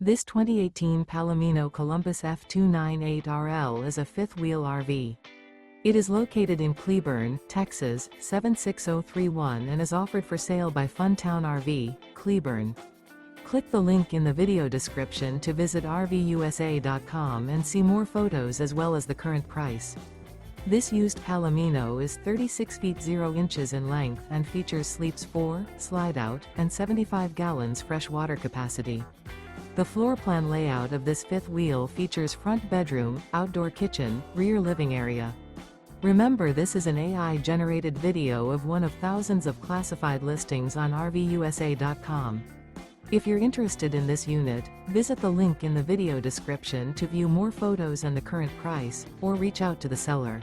This 2018 Palomino Columbus F298RL is a fifth-wheel RV. It is located in Cleburne, Texas, 76031 and is offered for sale by Funtown RV, Cleburne. Click the link in the video description to visit RVUSA.com and see more photos as well as the current price. This used Palomino is 36 feet 0 inches in length and features sleeps 4, slide-out, and 75 gallons fresh water capacity. The floor plan layout of this fifth wheel features front bedroom, outdoor kitchen, rear living area. Remember, this is an AI-generated video of one of thousands of classified listings on RVUSA.com. If you're interested in this unit, visit the link in the video description to view more photos and the current price, or reach out to the seller.